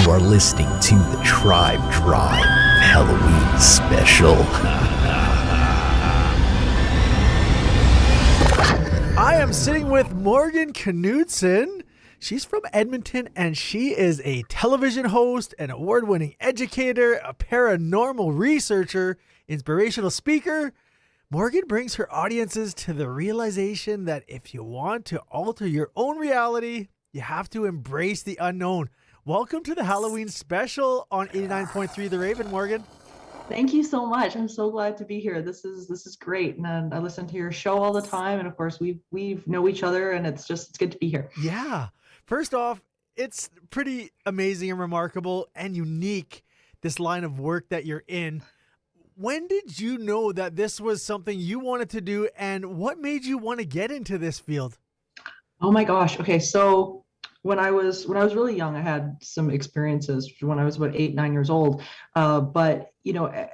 You are listening to the Tribe Drive Halloween special. I am sitting with Morgan Knudsen. She's from Edmonton, and she is a television host, an award-winning educator, a paranormal researcher, inspirational speaker. Morgan brings her audiences to the realization that if you want to alter your own reality, you have to embrace the unknown. Welcome to the Halloween special on 89.3 The Raven, Morgan. Thank you so much. I'm so glad to be here. This is great, and I listen to your show all the time. And of course, we know each other, and it's good to be here. Yeah. First off, it's pretty amazing and remarkable and unique, this line of work that you're in. When did you know that this was something you wanted to do, and what made you want to get into this field? Oh my gosh. Okay, so when I was really young, I had some experiences when I was about 8, 9 years old. But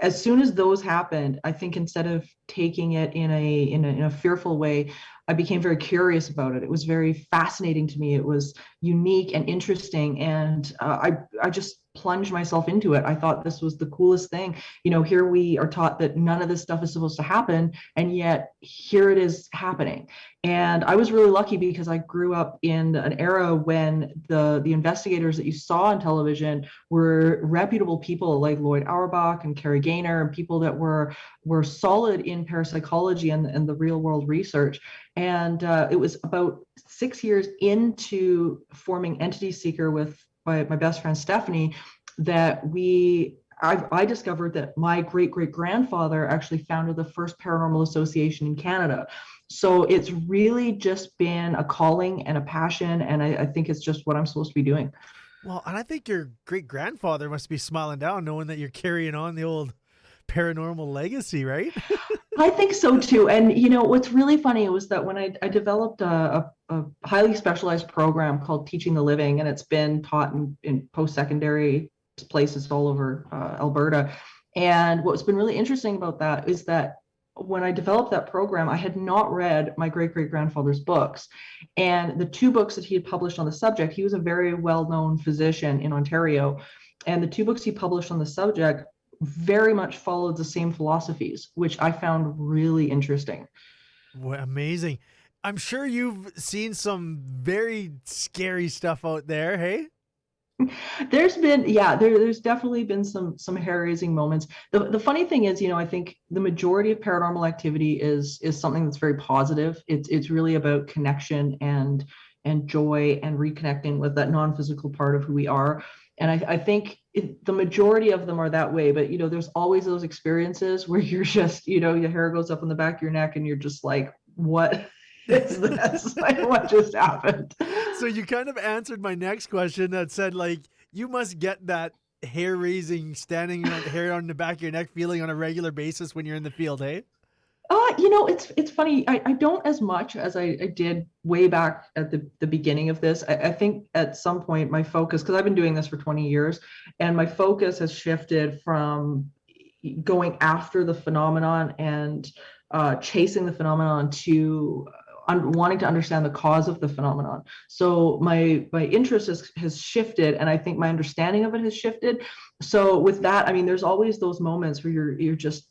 as soon as those happened, I think instead of taking it in a fearful way, I became very curious about it. It was very fascinating to me. It was unique and interesting, and I just plunged myself into it. I thought this was the coolest thing. Here we are taught that none of this stuff is supposed to happen, and yet here it is happening. And I was really lucky because I grew up in an era when the investigators that you saw on television were reputable people like Lloyd Auerbach and Carrie Gaynor, and people that were solid in parapsychology and the real world research. And it was about 6 years into forming Entity Seeker with my best friend Stephanie that I discovered that my great-great-grandfather actually founded the first paranormal association in Canada. So it's really just been a calling and a passion, and I think it's just what I'm supposed to be doing. Well, and I think your great-grandfather must be smiling down knowing that you're carrying on the old paranormal legacy, right? I think so too. And what's really funny was that when I developed a highly specialized program called Teaching the Living, and it's been taught in post-secondary places all over Alberta. And what's been really interesting about that is that when I developed that program, I had not read my great-great-grandfather's books. And the 2 books that he had published on the subject, he was a very well-known physician in Ontario. And the 2 books he published on the subject very much followed the same philosophies, which I found really interesting. Well, amazing. I'm sure you've seen some very scary stuff out there, hey? There's definitely been some hair-raising moments. The funny thing is, I think the majority of paranormal activity is something that's very positive. It's really about connection and joy and reconnecting with that non-physical part of who we are. And I think the majority of them are that way, but there's always those experiences where you're just, your hair goes up on the back of your neck and you're just like, what is this? Like, what just happened? So you kind of answered my next question that said, like, you must get that hair-raising, standing on hair on the back of your neck feeling on a regular basis when you're in the field, hey? It's funny. I don't as much as I did way back at the beginning of this. I think at some point my focus, because I've been doing this for 20 years, and my focus has shifted from going after the phenomenon and chasing the phenomenon to wanting to understand the cause of the phenomenon. So my interest has shifted, and I think my understanding of it has shifted. So with that, I mean, there's always those moments where you're just,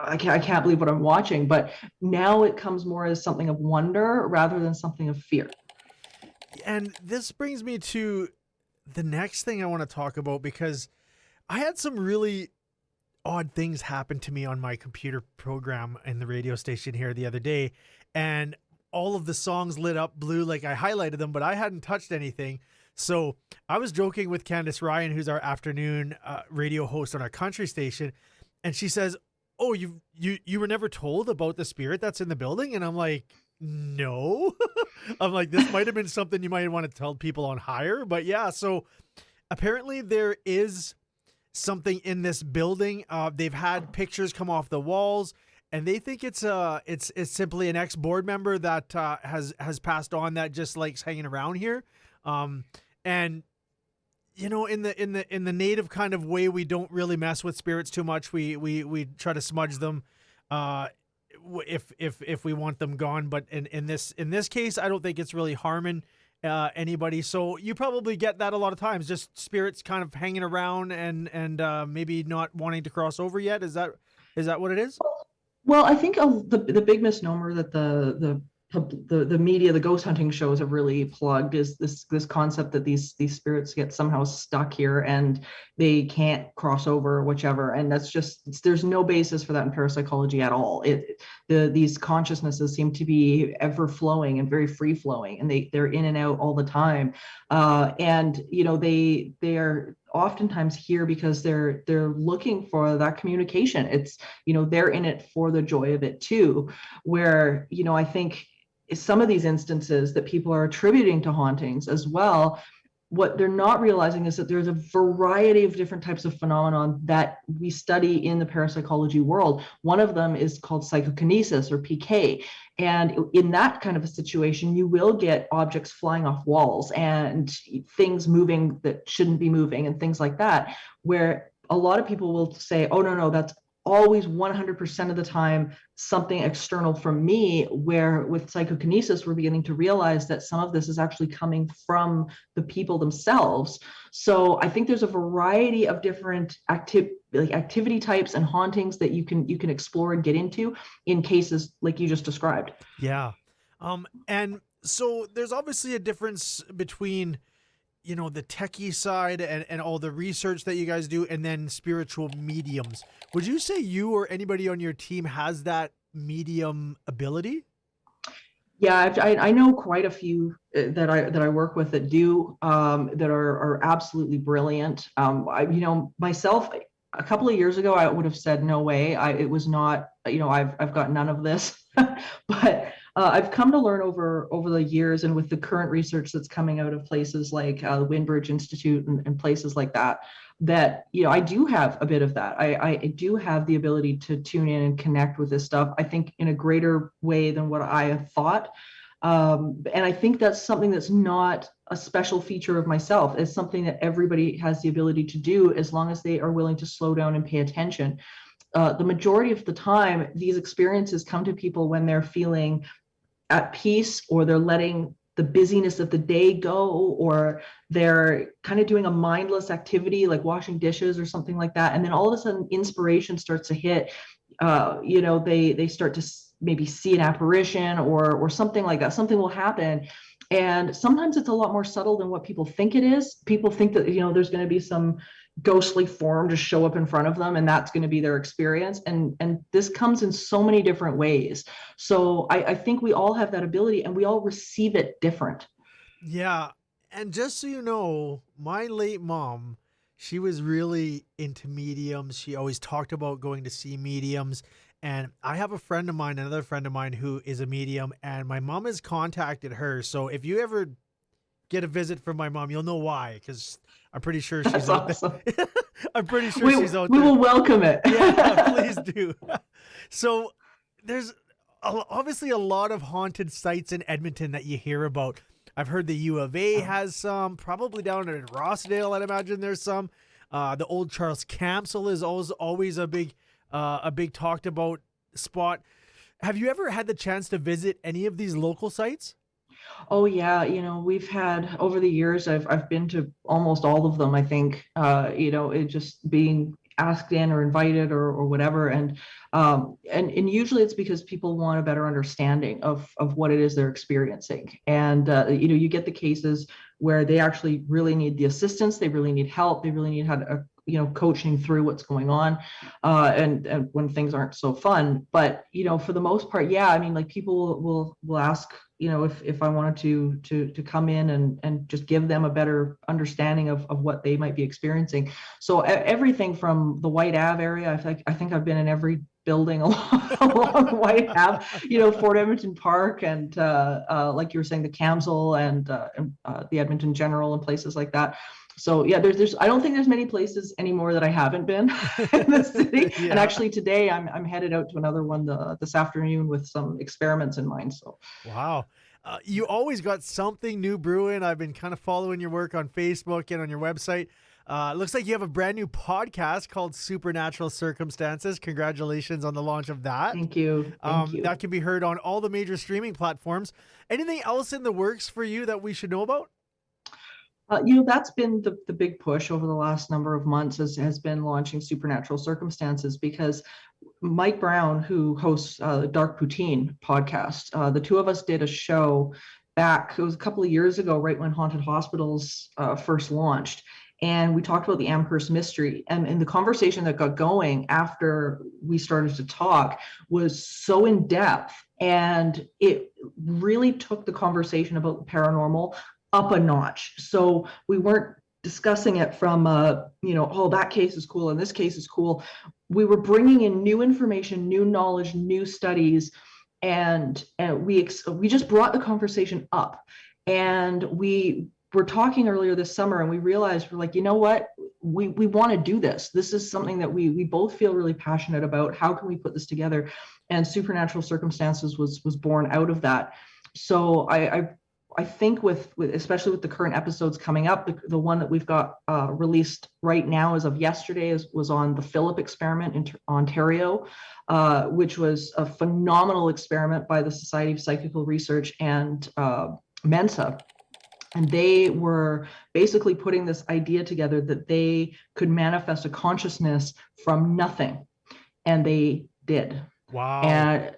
I can't believe what I'm watching, but now it comes more as something of wonder rather than something of fear. And this brings me to the next thing I want to talk about, because I had some really odd things happen to me on my computer program in the radio station here the other day, and all of the songs lit up blue, like I highlighted them, but I hadn't touched anything. So I was joking with Candace Ryan, who's our afternoon radio host on our country station, and she says, "Oh, you were never told about the spirit that's in the building?" And I'm like, "No." I'm like, this might have been something you might want to tell people on hire, but yeah. So apparently there is something in this building. They've had pictures come off the walls, and they think it's simply an ex-board member that has passed on, that just likes hanging around here. And in the native kind of way, we don't really mess with spirits too much. We try to smudge them if we want them gone. But in this case, I don't think it's really harming anybody. So you probably get that a lot of times, just spirits kind of hanging around and maybe not wanting to cross over yet. Is that what it is? Well, I think the big misnomer that the media, the ghost hunting shows have really plugged is this concept that these spirits get somehow stuck here and they can't cross over or whichever. And that's just, there's no basis for that in parapsychology at all. These consciousnesses seem to be ever flowing and very free flowing, and they're in and out all the time. And they are oftentimes here because they're looking for that communication. It's, they're in it for the joy of it too, where, I think some of these instances that people are attributing to hauntings as well, what they're not realizing is that there's a variety of different types of phenomenon that we study in the parapsychology world. One of them is called psychokinesis, or PK. And in that kind of a situation, you will get objects flying off walls and things moving that shouldn't be moving and things like that, where a lot of people will say, oh, no, that's always 100% of the time something external from me, where with psychokinesis, we're beginning to realize that some of this is actually coming from the people themselves. So I think there's a variety of different activity types and hauntings that you can explore and get into in cases like you just described. Yeah. And so there's obviously a difference between, the techie side and all the research that you guys do, and then spiritual mediums. Would you say you or anybody on your team has that medium ability? Yeah, I know quite a few that I work with that do, that are absolutely brilliant. Myself, a couple of years ago, I would have said no way. It was not, I've got none of this, but I've come to learn over the years, and with the current research that's coming out of places like the Windbridge Institute and places like that, I do have a bit of that. I do have the ability to tune in and connect with this stuff, I think, in a greater way than what I have thought. And I think that's something that's not a special feature of myself. It's something that everybody has the ability to do, as long as they are willing to slow down and pay attention. The majority of the time, these experiences come to people when they're feeling at peace, or they're letting the busyness of the day go, or they're kind of doing a mindless activity like washing dishes or something like that. And then all of a sudden inspiration starts to hit. They start to maybe see an apparition or something like that. Something will happen. And sometimes it's a lot more subtle than what people think it is. People think that, there's going to be some ghostly form just show up in front of them, and that's going to be their experience. And this comes in so many different ways. So I think we all have that ability, and we all receive it different. Yeah. And just so you know, my late mom, she was really into mediums. She always talked about going to see mediums. And I have a friend of mine, another friend of mine, who is a medium, and my mom has contacted her. So if you ever get a visit from my mom, you'll know why, because I'm pretty sure she's That's out awesome. there. I'm pretty sure We she's out we there. will welcome it. Yeah, please do. So there's obviously a lot of haunted sites in Edmonton that you hear about. I've heard the U of A has some, probably down in Rossdale, I'd imagine there's some. The old Charles Camsell is always a big talked about spot. Have you ever had the chance to visit any of these local sites? Oh yeah, we've had over the years, I've been to almost all of them, I think. It just being asked in or invited or whatever. And usually it's because people want a better understanding of what it is they're experiencing. And you get the cases where they actually really need the assistance, they really need help, they really need how to coaching through what's going on, and when things aren't so fun. But for the most part, yeah, I mean, like, people will ask, if I wanted to come in and just give them a better understanding of what they might be experiencing. So everything from the White Ave area, I think I've been in every building along White Ave, Fort Edmonton Park, and like you were saying, the Camsell and the Edmonton General and places like that. So yeah, there's I don't think there's many places anymore that I haven't been in the city. And Yeah. actually today I'm headed out to another one this afternoon with some experiments in mind. So Wow. You always got something new brewing. I've been kind of following your work on Facebook and on your website. Looks like you have a brand new podcast called Supernatural Circumstances. Congratulations on the launch of that. Thank you. Thank you. That can be heard on all the major streaming platforms. Anything else in the works for you that we should know about? That's been the big push over the last number of months has been launching Supernatural Circumstances, because Mike Brown, who hosts the Dark Poutine podcast, the two of us did a show back, it was a couple of years ago, right when Haunted Hospitals first launched. And we talked about the Amherst mystery. And the conversation that got going after we started to talk was so in depth. And it really took the conversation about the paranormal up a notch. So we weren't discussing it from, oh, that case is cool and this case is cool. We were bringing in new information, new knowledge, new studies, and we just brought the conversation up. And we were talking earlier this summer, and we realized, we're like, you know what, we want to do this. This is something that we both feel really passionate about. How can we put this together? And Supernatural Circumstances was born out of that. So I think with especially with the current episodes coming up, the one that we've got released right now as of yesterday was on the Philip experiment in Ontario, which was a phenomenal experiment by the Society of Psychical Research and Mensa. And they were basically putting this idea together that they could manifest a consciousness from nothing. And they did. Wow. And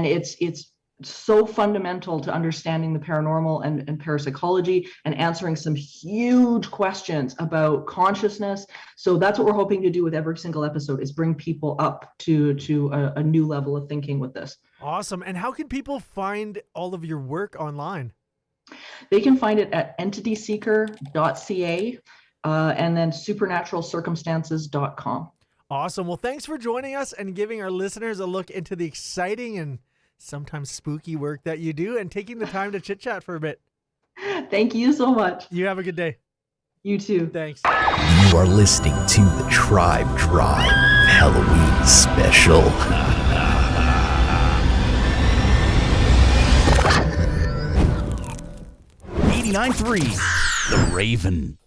it's so fundamental to understanding the paranormal and parapsychology and answering some huge questions about consciousness. So that's what we're hoping to do with every single episode, is bring people up to a new level of thinking with this. Awesome. And how can people find all of your work online? They can find it at entityseeker.ca and then supernaturalcircumstances.com. Awesome. Well, thanks for joining us and giving our listeners a look into the exciting and sometimes spooky work that you do, and taking the time to chit chat for a bit. Thank you so much. You have a good day. You too. Thanks. You are listening to the Tribe Drive Halloween Special. 89.3 The Raven.